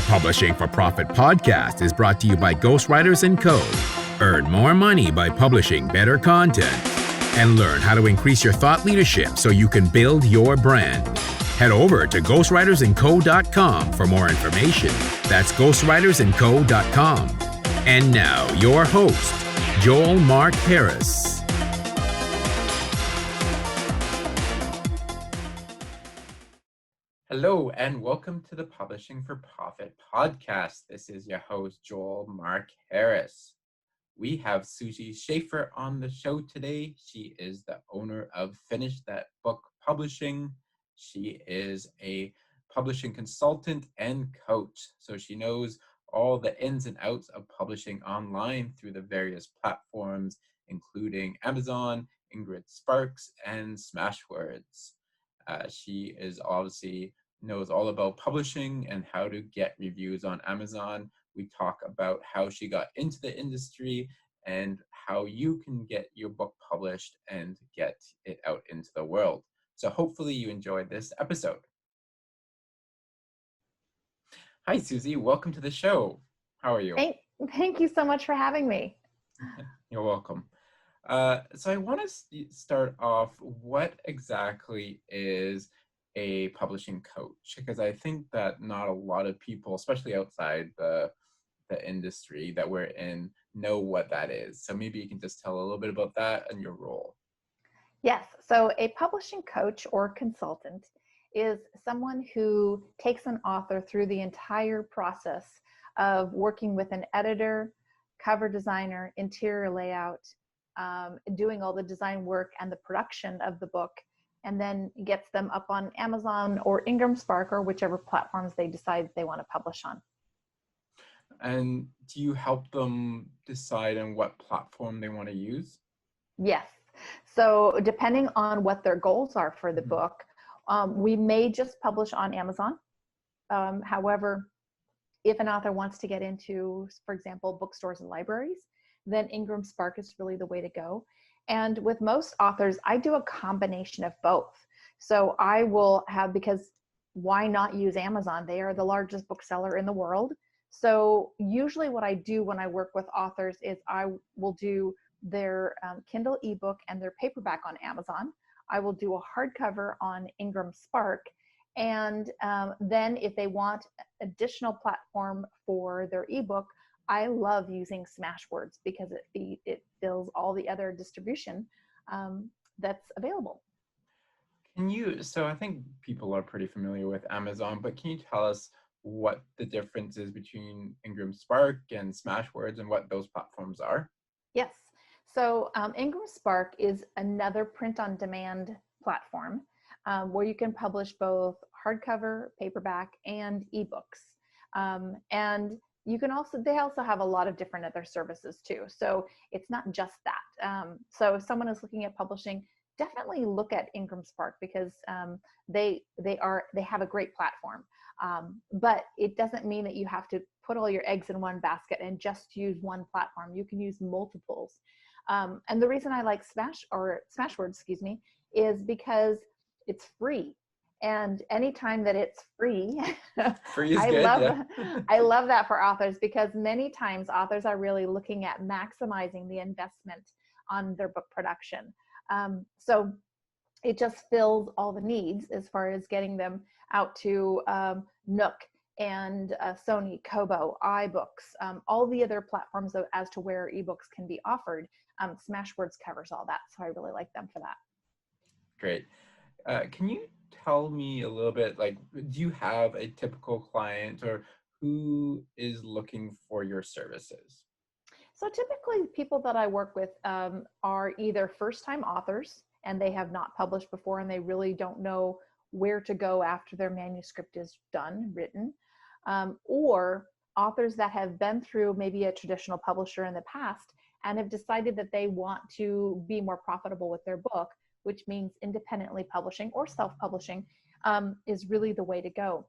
Publishing for Profit podcast is brought to you by Ghostwriters & Co. Earn more money by publishing better content and learn how to increase your thought leadership so you can build your brand. Head over to ghostwritersandco.com for more information. That's ghostwritersandco.com. And now, your host, Joel Mark Harris. Hello, and welcome to the Publishing for Profit podcast. This is your host, Joel Mark Harris. We have Susie Schaefer on the show today. She is the owner of Finish That Book Publishing. She is a publishing consultant and coach, so she knows all the ins and outs of publishing online through the various platforms, including Amazon, Ingramspark, and Smashwords. She is obviously knows all about publishing and how to get reviews on Amazon. We talk about how she got into the industry and how you can get your book published and get it out into the world. So hopefully you enjoyed this episode. Hi, Susie. Welcome to the show. How are you? Thank you so much for having me. You're welcome. So I want to start off, what exactly is a publishing coach? Because I think that not a lot of people, especially outside the industry that we're in, know what that is. So maybe you can just tell a little bit about that and your role. Yes, so a publishing coach or consultant is someone who takes an author through the entire process of working with an editor, cover designer, interior layout, doing all the design work and the production of the book, and then gets them up on Amazon or Ingramspark or whichever platforms they decide they want to publish on. And do you help them decide on what platform they want to use? Yes. So depending on what their goals are for the book, we may just publish on Amazon. However, if an author wants to get into, for example, bookstores and libraries, then Ingramspark is really the way to go. And with most authors, I do a combination of both. So I will have, because why not use Amazon? They are the largest bookseller in the world. So usually what I do when I work with authors is I will do their Kindle ebook and their paperback on Amazon. I will do a hardcover on Ingramspark. And then if they want additional platform for their ebook, I love using Smashwords because it fills all the other distribution that's available. So I think people are pretty familiar with Amazon, but can you tell us what the difference is between Ingramspark and Smashwords and what those platforms are? Yes. So Ingramspark is another print-on-demand platform where you can publish both hardcover, paperback, and ebooks. And you can they also have a lot of different other services too. So it's not just that. So if someone is looking at publishing, definitely look at Ingramspark because they have a great platform. But it doesn't mean that you have to put all your eggs in one basket and just use one platform. You can use multiples. And the reason I like Smashwords, is because it's free. And anytime that it's free, free is good, I love that for authors because many times authors are really looking at maximizing the investment on their book production. So it just fills all the needs as far as getting them out to Nook and Sony, Kobo, iBooks, all the other platforms as to where ebooks can be offered. Smashwords covers all that, so I really like them for that. Great. Can you tell me a little bit, do you have a typical client or who is looking for your services? So typically people that I work with are either first-time authors and they have not published before and they really don't know where to go after their manuscript is written, or authors that have been through maybe a traditional publisher in the past and have decided that they want to be more profitable with their book, which means independently publishing or self-publishing is really the way to go.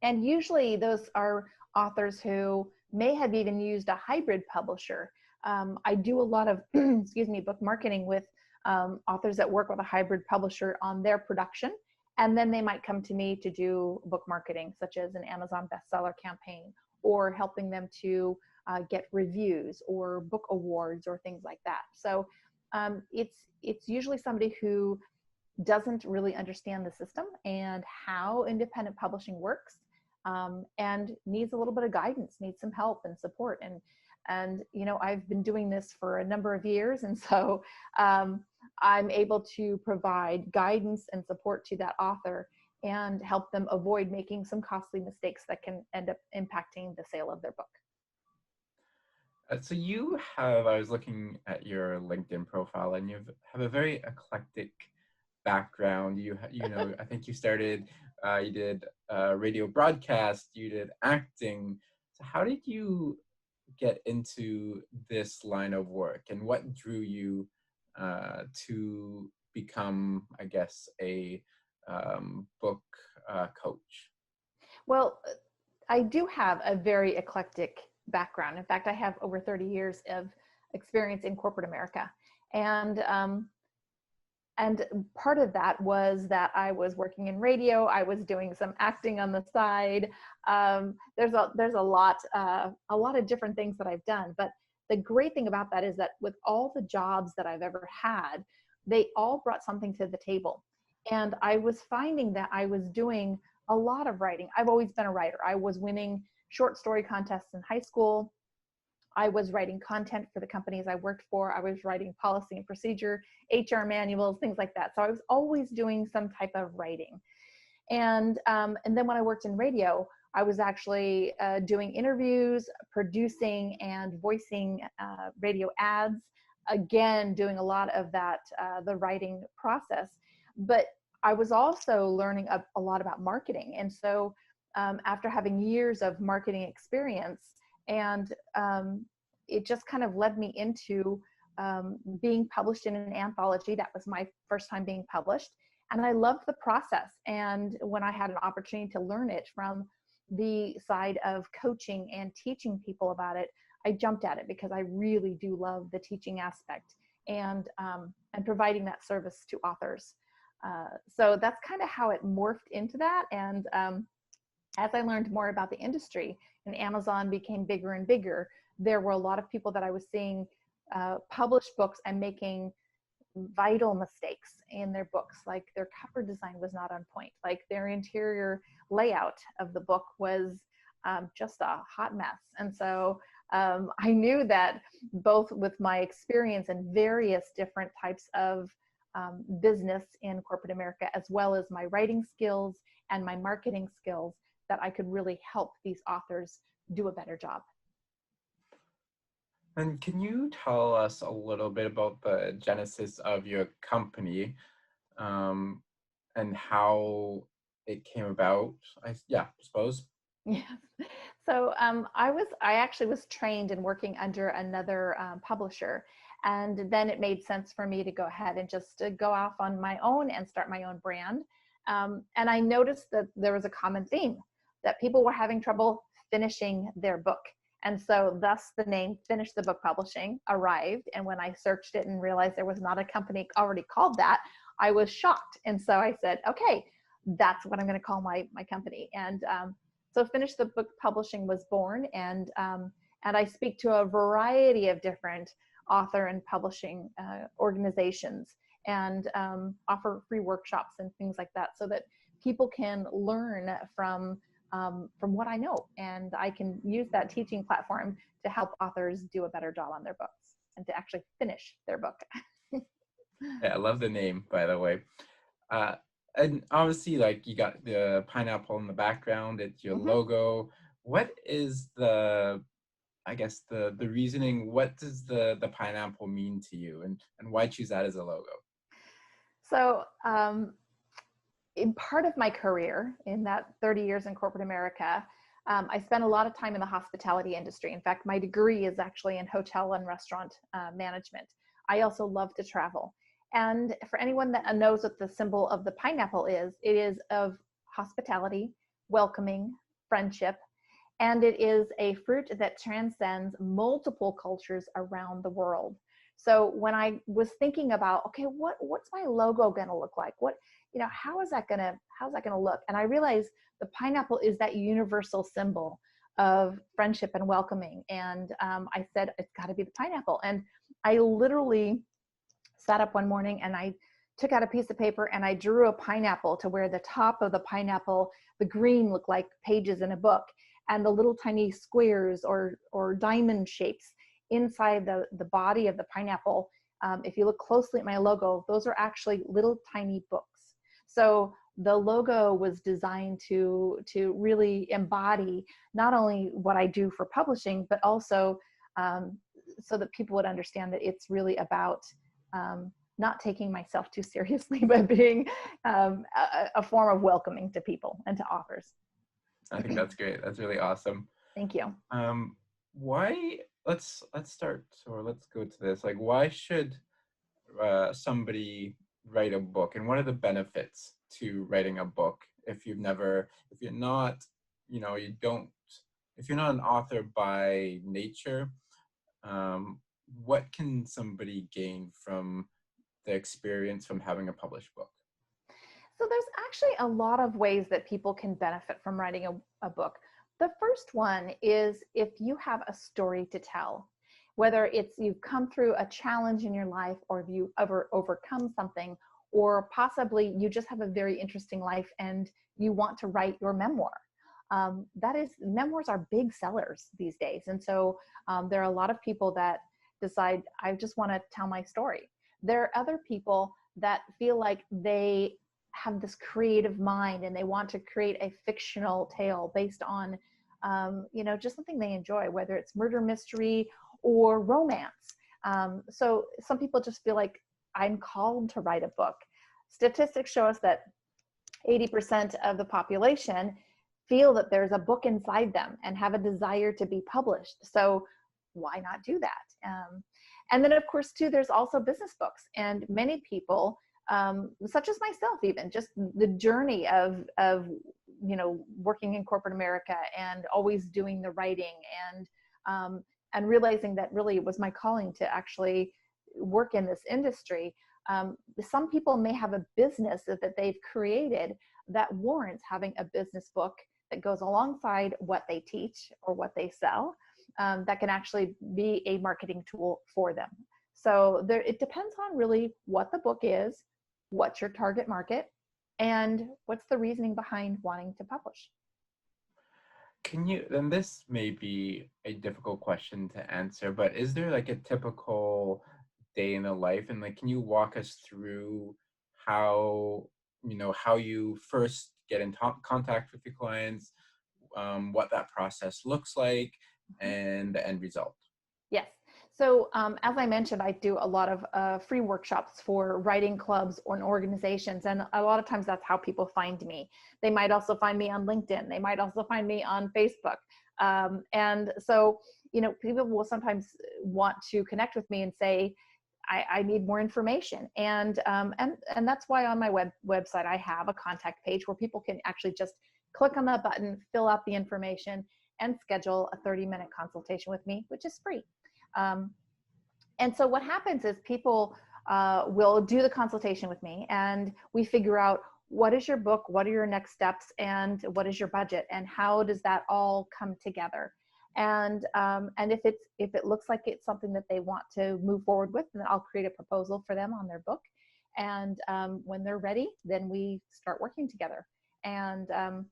And usually those are authors who may have even used a hybrid publisher. I do a lot of book marketing with authors that work with a hybrid publisher on their production And then they might come to me to do book marketing, such as an Amazon bestseller campaign, or helping them to get reviews or book awards or things like that. So it's usually somebody who doesn't really understand the system and how independent publishing works, and needs a little bit of guidance, needs some help and support. And you know, I've been doing this for a number of years, and so I'm able to provide guidance and support to that author and help them avoid making some costly mistakes that can end up impacting the sale of their book. So you have, I was looking at your LinkedIn profile, and you have a very eclectic background. You know, I think you started, you did radio broadcast, you did acting. So how did you get into this line of work, and what drew you to become, I guess, a book coach? Well, I do have a very eclectic background. In fact, I have over 30 years of experience in corporate America. And part of that was that I was working in radio. I was doing some acting on the side. There's a lot of different things that I've done. But the great thing about that is that with all the jobs that I've ever had, they all brought something to the table. And I was finding that I was doing a lot of writing. I've always been a writer. I was winning short story contests in high school. I was writing content for the companies I worked for. I was writing policy and procedure, HR manuals, things like that. So I was always doing some type of writing. And then when I worked in radio, I was actually doing interviews, producing and voicing radio ads. Again, doing a lot of that, the writing process. But I was also learning a lot about marketing. And so after having years of marketing experience, and it just kind of led me into being published in an anthology. That was my first time being published. And I loved the process. And when I had an opportunity to learn it from the side of coaching and teaching people about it, I jumped at it because I really do love the teaching aspect and providing that service to authors. So that's kind of how it morphed into that. And as I learned more about the industry and Amazon became bigger and bigger, there were a lot of people that I was seeing publish books and making vital mistakes in their books. Like their cover design was not on point. Like their interior layout of the book was just a hot mess. And so I knew that both with my experience in various different types of business in corporate America, as well as my writing skills and my marketing skills, that I could really help these authors do a better job. And can you tell us a little bit about the genesis of your company, and how it came about? I suppose. Yeah. So I actually was trained in working under another publisher, and then it made sense for me to go ahead and just go off on my own and start my own brand. And I noticed that there was a common theme, that people were having trouble finishing their book. And so thus the name Finish the Book Publishing arrived. And when I searched it and realized there was not a company already called that, I was shocked. And so I said, okay, that's what I'm going to call my company. And so Finish the Book Publishing was born. And I speak to a variety of different author and publishing organizations, and offer free workshops and things like that, so that people can learn from what I know, and I can use that teaching platform to help authors do a better job on their books and to actually finish their book. Yeah, I love the name, by the way. And obviously, like, you got the pineapple in the background, it's your logo. What is the reasoning? What does the pineapple mean to you, and why choose that as a logo? So in part of my career, in that 30 years in corporate America, I spent a lot of time in the hospitality industry. In fact, my degree is actually in hotel and restaurant management. I also love to travel. And for anyone that knows what the symbol of the pineapple is, it is of hospitality, welcoming, friendship, and it is a fruit that transcends multiple cultures around the world. So when I was thinking about, okay, what's my logo going to look like? how's that gonna look? And I realized the pineapple is that universal symbol of friendship and welcoming. And I said, it's got to be the pineapple. And I literally sat up one morning and I took out a piece of paper and I drew a pineapple to where the top of the pineapple, the green, looked like pages in a book, and the little tiny squares or diamond shapes inside the body of the pineapple. If you look closely at my logo, those are actually little tiny books. So the logo was designed to really embody not only what I do for publishing, but also so that people would understand that it's really about not taking myself too seriously, but being a form of welcoming to people and to authors. I think that's great. That's really awesome. Thank you. Let's start, or let's go to this. Like, why should somebody write a book, and what are the benefits to writing a book if you're not an author by nature? What can somebody gain from the experience from having a published book? So there's actually a lot of ways that people can benefit from writing a book. The first one is if you have a story to tell, whether it's you've come through a challenge in your life, or if you ever overcome something, or possibly you just have a very interesting life and you want to write your memoir. Memoirs are big sellers these days. And so there are a lot of people that decide, I just want to tell my story. There are other people that feel like they have this creative mind and they want to create a fictional tale based on, just something they enjoy, whether it's murder mystery or romance. So some people just feel like, I'm called to write a book. Statistics show us that 80% of the population feel that there's a book inside them and have a desire to be published. So why not do that? And then of course too, there's also business books, and many people, such as myself, even just the journey of working in corporate America and always doing the writing and realizing that really it was my calling to actually work in this industry. Some people may have a business that they've created that warrants having a business book that goes alongside what they teach or what they sell, that can actually be a marketing tool for them. So it depends on really what the book is, what's your target market, and what's the reasoning behind wanting to publish. And this may be a difficult question to answer, but is there like a typical day in the life, and like, can you walk us through how you first get in contact with your clients, what that process looks like, and the end result? Yes. So as I mentioned, I do a lot of free workshops for writing clubs or organizations. And a lot of times that's how people find me. They might also find me on LinkedIn. They might also find me on Facebook. And so, people will sometimes want to connect with me and say, I need more information. And that's why on my website, I have a contact page where people can actually just click on that button, fill out the information, and schedule a 30-minute consultation with me, which is free. And so what happens is people will do the consultation with me, and we figure out, what is your book, what are your next steps, and what is your budget, and how does that all come together? And if it looks like it's something that they want to move forward with, then I'll create a proposal for them on their book. And when they're ready, then we start working together. And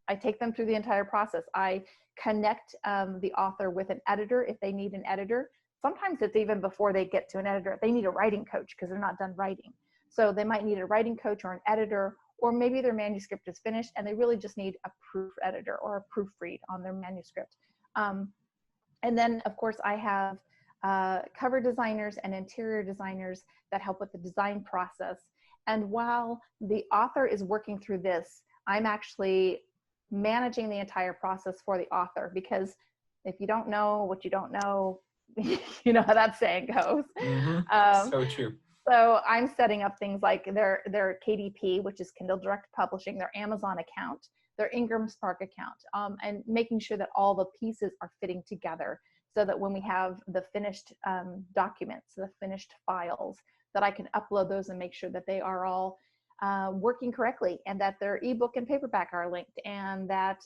I take them through the entire process. I connect the author with an editor if they need an editor. Sometimes it's even before they get to an editor. They need a writing coach because they're not done writing. So they might need a writing coach or an editor, or maybe their manuscript is finished and they really just need a proof editor or a proofread on their manuscript. And then, of course, I have cover designers and interior designers that help with the design process. And while the author is working through this, I'm actually managing the entire process for the author, because if you don't know what you don't know, you know how that saying goes. Mm-hmm. So true. So I'm setting up things like their KDP, which is Kindle Direct Publishing, their Amazon account, their Ingramspark account, and making sure that all the pieces are fitting together so that when we have the finished documents, the finished files, that I can upload those and make sure that they are all working correctly, and that their ebook and paperback are linked, and that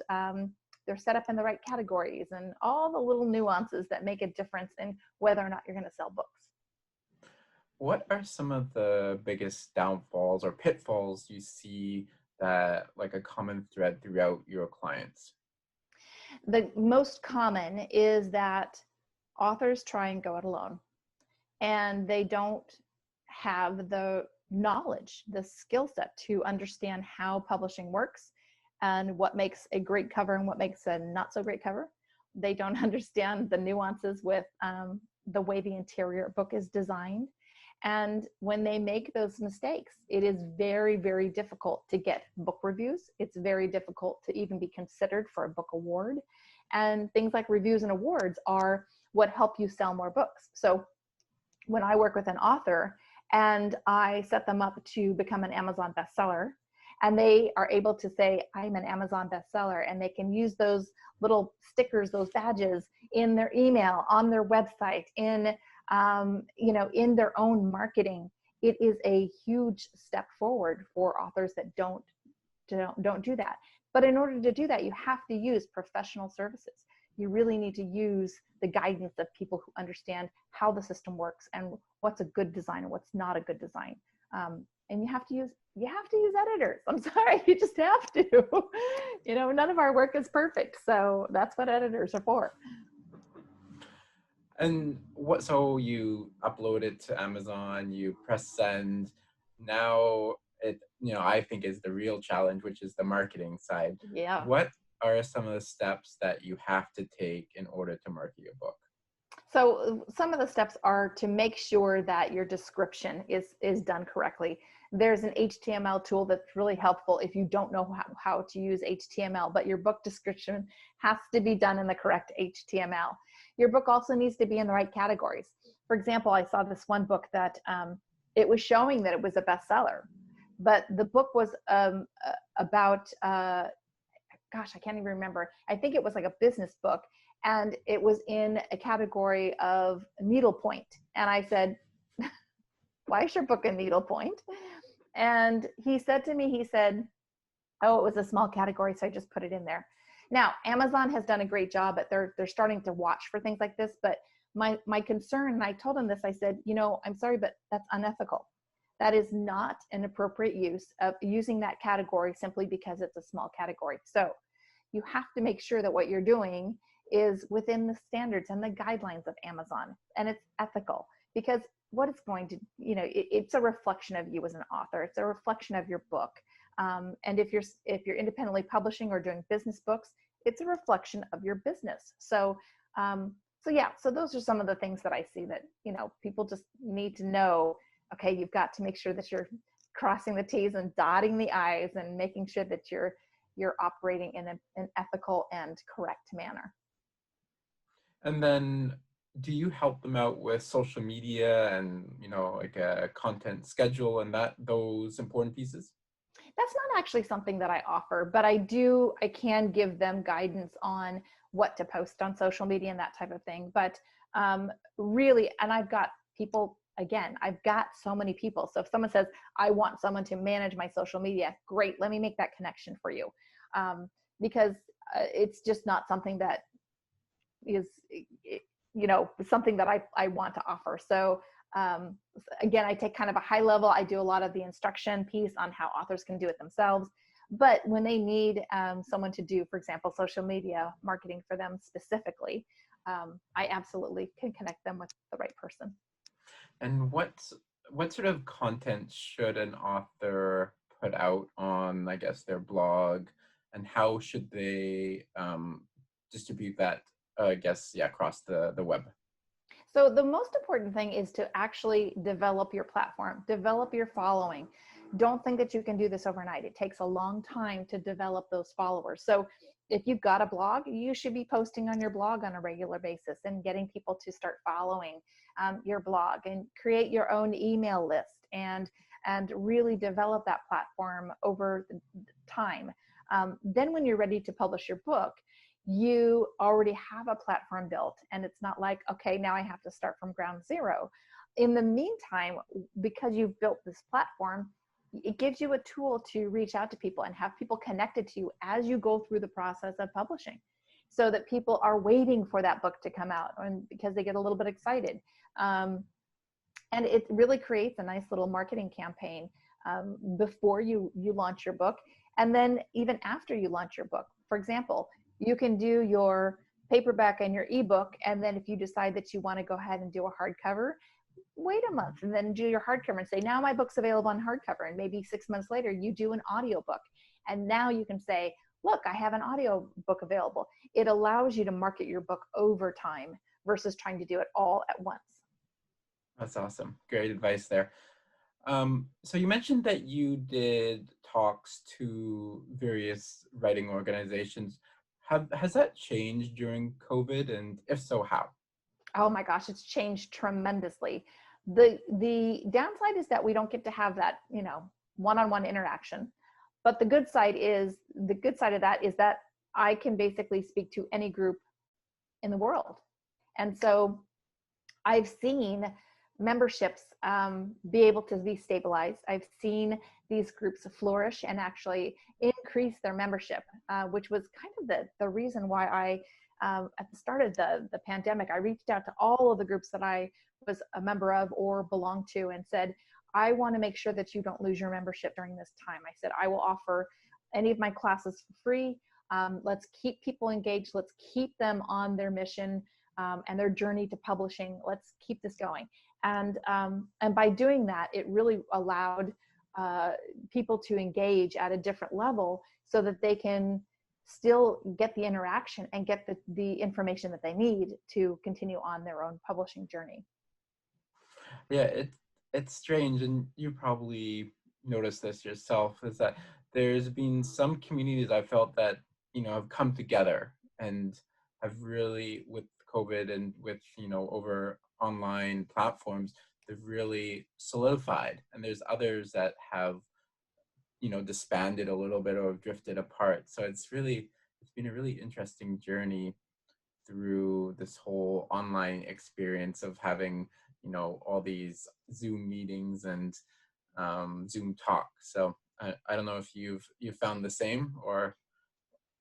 they're set up in the right categories, and all the little nuances that make a difference in whether or not you're going to sell books. What are some of the biggest downfalls or pitfalls you see that like a common thread throughout your clients? The most common is that authors try and go it alone, and they don't have the knowledge, the skill set to understand how publishing works and what makes a great cover and what makes a not so great cover. They don't understand the nuances with the way the interior book is designed. And when they make those mistakes, it is very, very difficult to get book reviews. It's very difficult to even be considered for a book award. And things like reviews and awards are what help you sell more books. So when I work with an author and I set them up to become an Amazon bestseller, and they are able to say, I'm an Amazon bestseller, and they can use those little stickers, those badges in their email, on their website, in in their own marketing, it is a huge step forward for authors that don't do that. But in order to do that, you have to use professional services. You really need to use the guidance of people who understand how the system works and what's a good design and what's not a good design. And you have to use editors. I'm sorry, you just have to. None of our work is perfect, so that's what editors are for. And so you upload it to Amazon, you press send. Now I think is the real challenge, which is the marketing side. Yeah. What are some of the steps that you have to take in order to market your book? So some of the steps are to make sure that your description is done correctly. There's an HTML tool that's really helpful if you don't know how to use HTML, but your book description has to be done in the correct HTML. Your book also needs to be in the right categories. For example, I saw this one book that it was showing that it was a bestseller, but the book was about, I can't even remember. I think it was like a business book, and it was in a category of needlepoint. And I said, why is your book a needlepoint? And he said to me, oh, it was a small category, so I just put it in there. Now, Amazon has done a great job, but they're starting to watch for things like this. But my concern, and I told him this, I said, I'm sorry, but that's unethical. That is not an appropriate use of using that category simply because it's a small category. So you have to make sure that what you're doing is within the standards and the guidelines of Amazon, and it's ethical, because what it's going to, it's a reflection of you as an author. It's a reflection of your book. And if you're independently publishing or doing business books, it's a reflection of your business. So those are some of the things that I see that, people just need to know. Okay, you've got to make sure that you're crossing the T's and dotting the I's and making sure that you're operating in an ethical and correct manner. And then do you help them out with social media and, like a content schedule and those important pieces? That's not actually something that I offer, but I can give them guidance on what to post on social media and that type of thing. But really, and I've got people, again, I've got so many people. So if someone says, I want someone to manage my social media, great, let me make that connection for you. Because it's just not something that is, something that I want to offer. So again, I take kind of a high level. I do a lot of the instruction piece on how authors can do it themselves. But when they need someone to do, for example, social media marketing for them specifically, I absolutely can connect them with the right person. And what sort of content should an author put out on, I guess, their blog, and how should they distribute that, across the web? So the most important thing is to actually develop your platform, develop your following. Don't think that you can do this overnight. It takes a long time to develop those followers. So if you've got a blog, you should be posting on your blog on a regular basis and getting people to start following your blog, and create your own email list and really develop that platform over time. Then when you're ready to publish your book, you already have a platform built, and it's not like, okay, now I have to start from ground zero. In the meantime, because you've built this platform, it gives you a tool to reach out to people and have people connected to you as you go through the process of publishing, so that people are waiting for that book to come out, and because they get a little bit excited. And it really creates a nice little marketing campaign before you launch your book, and then even after you launch your book. For example, you can do your paperback and your ebook, and then if you decide that you want to go ahead and do a hardcover, wait a month and then do your hardcover and say, now my book's available on hardcover. And maybe 6 months later, you do an audiobook. And now you can say, look, I have an audio book available. It allows you to market your book over time versus trying to do it all at once. That's awesome. Great advice there. So you mentioned that you did talks to various writing organizations. Has that changed during COVID? And if so, how? Oh my gosh, it's changed tremendously. The downside is that we don't get to have that, one-on-one interaction. But the good side of that is that I can basically speak to any group in the world. And so I've seen memberships be able to be stabilized. I've seen these groups flourish and actually increase their membership, which was kind of the reason why I, at the start of the pandemic, I reached out to all of the groups that I was a member of or belonged to and said, I want to make sure that you don't lose your membership during this time. I said, I will offer any of my classes for free. Let's keep people engaged. Let's keep them on their mission and their journey to publishing. Let's keep this going. And by doing that, it really allowed people to engage at a different level so that they can still get the interaction and get the information that they need to continue on their own publishing journey. Yeah, it's strange, and you probably noticed this yourself, is that there's been some communities I felt that, have come together and have really, with COVID and with, over online platforms, they've really solidified. And there's others that have, disbanded a little bit or drifted apart. So it's been a really interesting journey through this whole online experience of having, all these Zoom meetings and Zoom talks. So I don't know if you've found the same or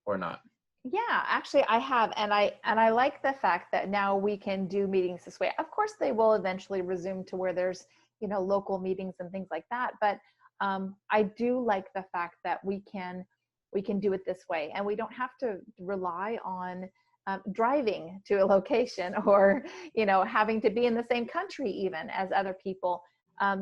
not. Yeah, actually I have. And I like the fact that now we can do meetings this way. Of course, they will eventually resume to where there's, local meetings and things like that. But I do like the fact that we can do it this way, and we don't have to rely on driving to a location or, having to be in the same country even as other people.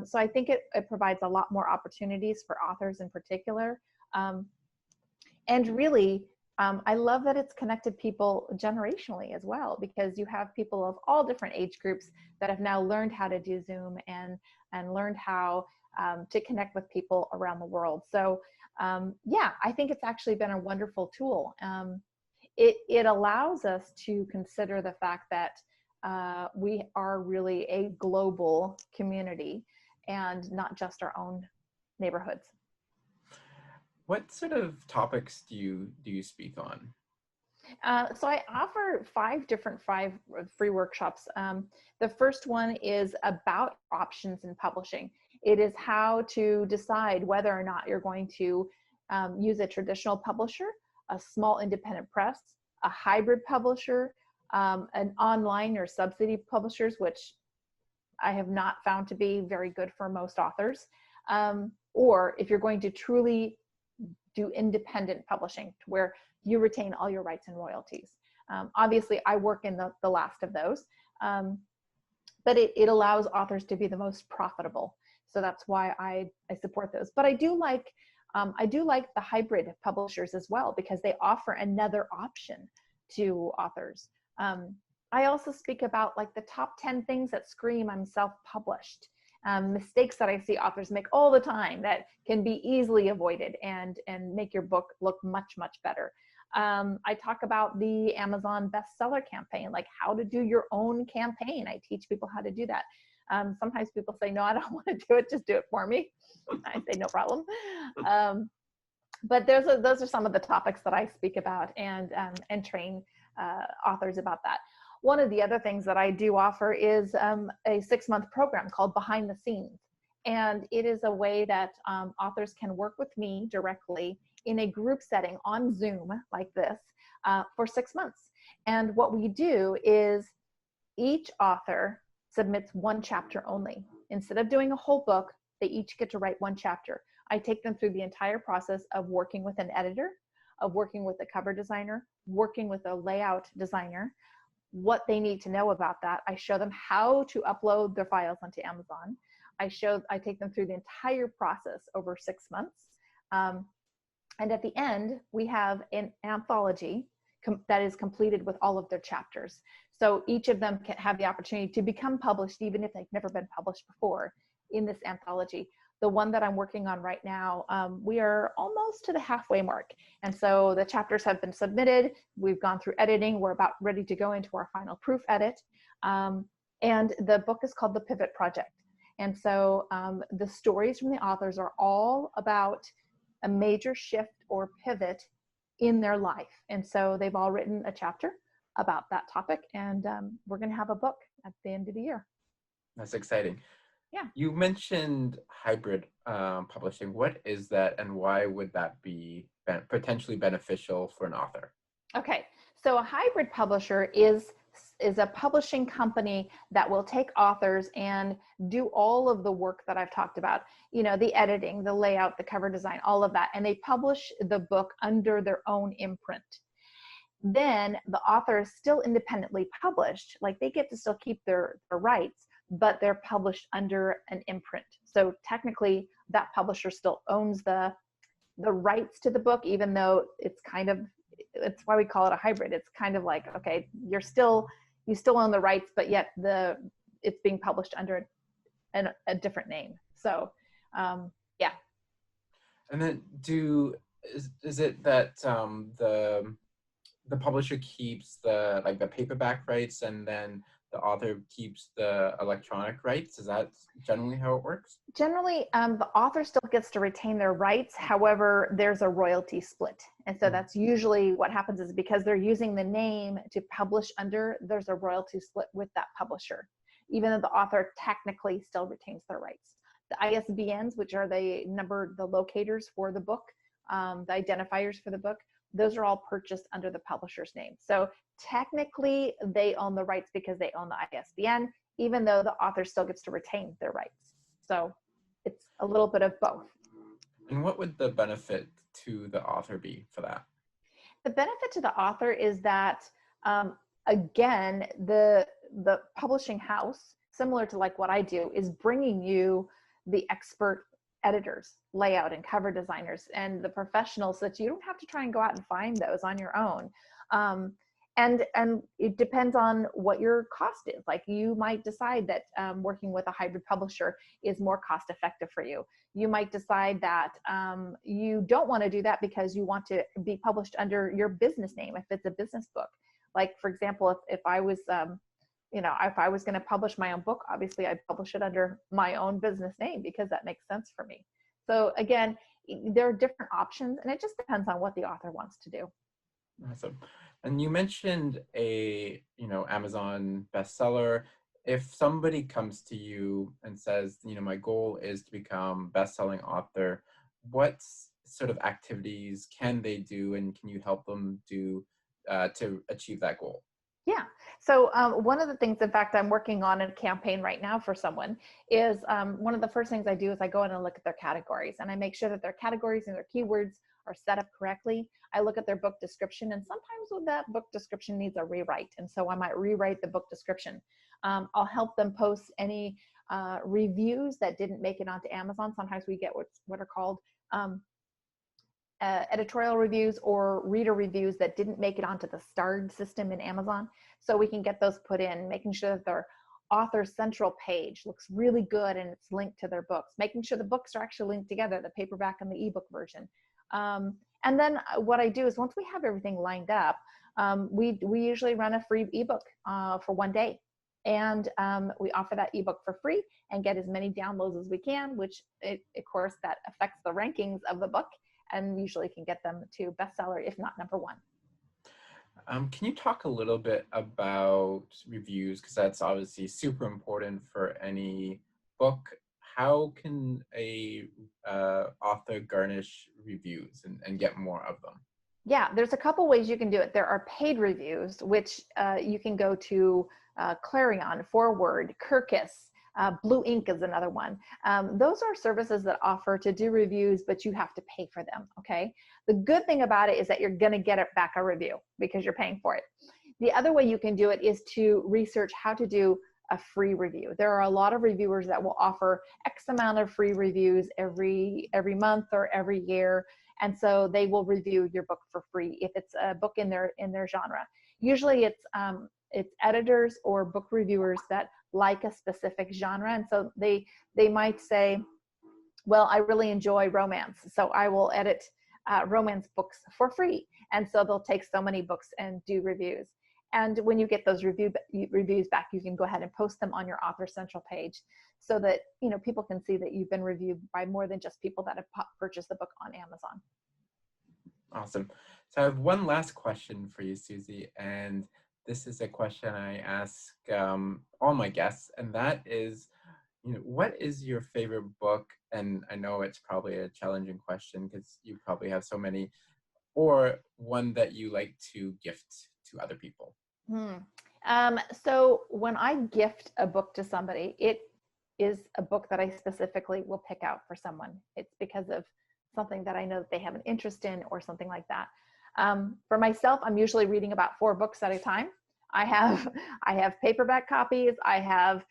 So I think it provides a lot more opportunities for authors in particular. And really, I love that it's connected people generationally as well, because you have people of all different age groups that have now learned how to do Zoom and learned how to connect with people around the world. So yeah, I think it's actually been a wonderful tool. It allows us to consider the fact that we are really a global community and not just our own neighborhoods. What sort of topics do you speak on? So I offer five free workshops. The first one is about options in publishing. It is how to decide whether or not you're going to use a traditional publisher, a small independent press, a hybrid publisher, an online or subsidy publishers, which I have not found to be very good for most authors, or if you're going to truly do independent publishing to where you retain all your rights and royalties. Obviously, I work in the last of those, but it allows authors to be the most profitable. So that's why I support those. But I do like the hybrid publishers as well, because they offer another option to authors. I also speak about like the top 10 things that scream I'm self-published. Mistakes that I see authors make all the time that can be easily avoided and make your book look much, much better. I talk about the Amazon bestseller campaign, like how to do your own campaign. I teach people how to do that. Sometimes people say, no, I don't want to do it. Just do it for me. I say, no problem. But those are some of the topics that I speak about and train authors about that. One of the other things that I do offer is a 6-month program called Behind the Scenes. And it is a way that authors can work with me directly in a group setting on Zoom like this for 6 months. And what we do is each author submits one chapter only. Instead of doing a whole book, they each get to write one chapter. I take them through the entire process of working with an editor, of working with a cover designer, working with a layout designer, what they need to know about that. I show them how to upload their files onto Amazon. I take them through the entire process over 6 months. And at the end, we have an anthology that is completed with all of their chapters. So each of them can have the opportunity to become published, even if they've never been published before, in this anthology. The one that I'm working on right now, we are almost to the halfway mark. And so the chapters have been submitted. We've gone through editing. We're about ready to go into our final proof edit. And the book is called The Pivot Project. And so the stories from the authors are all about a major shift or pivot in their life. And so they've all written a chapter about that topic. And we're going to have a book at the end of the year. That's exciting. Yeah. You mentioned hybrid publishing. What is that, and why would that be potentially beneficial for an author? Okay, so a hybrid publisher is a publishing company that will take authors and do all of the work that I've talked about, you know, the editing, the layout, the cover design, all of that, and they publish the book under their own imprint. Then the author is still independently published, like they get to still keep their rights, but they're published under an imprint. So technically that publisher still owns the rights to the book, even though it's it's why we call it a hybrid. It's kind of like, okay, you still own the rights, but yet it's being published under a different name. So yeah. And then is it that the publisher keeps the paperback rights, and then the author keeps the electronic rights? Is that generally how it works? Generally, the author still gets to retain their rights. However, there's a royalty split. And so that's usually what happens, is because they're using the name to publish under, there's a royalty split with that publisher, even though the author technically still retains their rights. The ISBNs, which are the locators for the book, the identifiers for the book, those are all purchased under the publisher's name. So technically they own the rights because they own the ISBN, even though the author still gets to retain their rights. So it's a little bit of both. And what would the benefit to the author be for that? The benefit to the author is that, again, the publishing house, similar to like what I do, is bringing you the expert editors, layout and cover designers, and the professionals, so that you don't have to try and go out and find those on your own. And it depends on what your cost is. Like you might decide that working with a hybrid publisher is more cost effective for you. You might decide that you don't want to do that because you want to be published under your business name if it's a business book. Like for example, if I was if I was going to publish my own book, obviously I'd publish it under my own business name because that makes sense for me. So again, there are different options, and it just depends on what the author wants to do. Awesome. And you mentioned Amazon bestseller. If somebody comes to you and says, my goal is to become best-selling author, what sort of activities can they do, and can you help them do to achieve that goal? Yeah. So one of the things, in fact, I'm working on a campaign right now for someone, is one of the first things I do is I go in and look at their categories, and I make sure that their categories and their keywords are set up correctly. I look at their book description, and sometimes that book description needs a rewrite. And so I might rewrite the book description. I'll help them post any reviews that didn't make it onto Amazon. Sometimes we get what are called editorial reviews or reader reviews that didn't make it onto the starred system in Amazon. So we can get those put in, making sure that their author central page looks really good and it's linked to their books, making sure the books are actually linked together, the paperback and the ebook version. And then what I do is, once we have everything lined up, we usually run a free ebook for 1 day. And we offer that ebook for free and get as many downloads as we can, which of course that affects the rankings of the book, and usually can get them to bestseller, if not number 1. Can you talk a little bit about reviews? Because that's obviously super important for any book. how can a author garnish reviews and get more of them? Yeah, there's a couple ways you can do it. There are paid reviews, which you can go to Clarion, Forward, Kirkus, Blue Ink is another one. Those are services that offer to do reviews, but you have to pay for them, okay? The good thing about it is that you're gonna get it back a review because you're paying for it. The other way you can do it is to research how to do a free review. There are a lot of reviewers that will offer X amount of free reviews every month or every year. And so they will review your book for free if it's a book in their genre. Usually it's editors or book reviewers that like a specific genre, and so they might say, well, I really enjoy romance, so I will edit romance books for free. And so they'll take so many books and do reviews. And when you get those reviews back, you can go ahead and post them on your Author Central page so that people can see that you've been reviewed by more than just people that have purchased the book on Amazon. Awesome. So I have one last question for you, Susie, and this is a question I ask all my guests, and that is, what is your favorite book? And I know it's probably a challenging question because you probably have so many, or one that you like to gift to other people. So when I gift a book to somebody, it is a book that I specifically will pick out for someone. It's because of something that I know that they have an interest in or something like that. For myself, I'm usually reading about 4 books at a time. I have paperback copies. I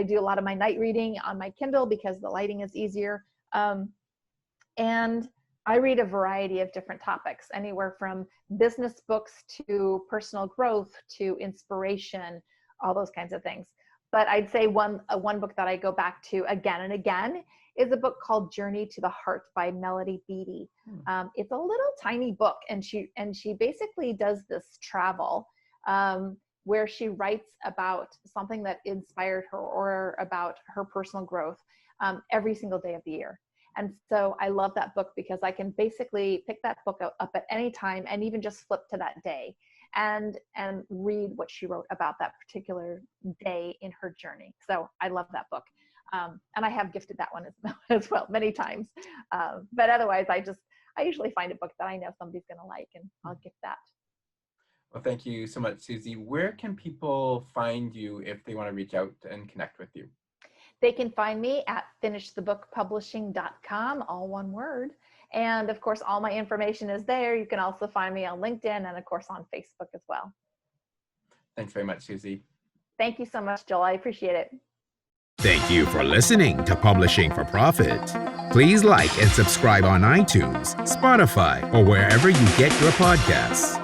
do a lot of my night reading on my Kindle because the lighting is easier. And I read a variety of different topics, anywhere from business books to personal growth to inspiration, all those kinds of things. But I'd say one book that I go back to again and again is a book called Journey to the Heart by Melody Beattie. It's a little tiny book, and she basically does this travel where she writes about something that inspired her or about her personal growth every single day of the year. And so I love that book because I can basically pick that book up at any time and even just flip to that day and read what she wrote about that particular day in her journey. So I love that book. And I have gifted that one as well many times. But otherwise, I usually find a book that I know somebody's going to like, and I'll gift that. Well, thank you so much, Susie. Where can people find you if they want to reach out and connect with you? They can find me at finishthebookpublishing.com, all one word. And of course, all my information is there. You can also find me on LinkedIn and of course on Facebook as well. Thanks very much, Susie. Thank you so much, Joel. I appreciate it. Thank you for listening to Publishing for Profit. Please like and subscribe on iTunes, Spotify, or wherever you get your podcasts.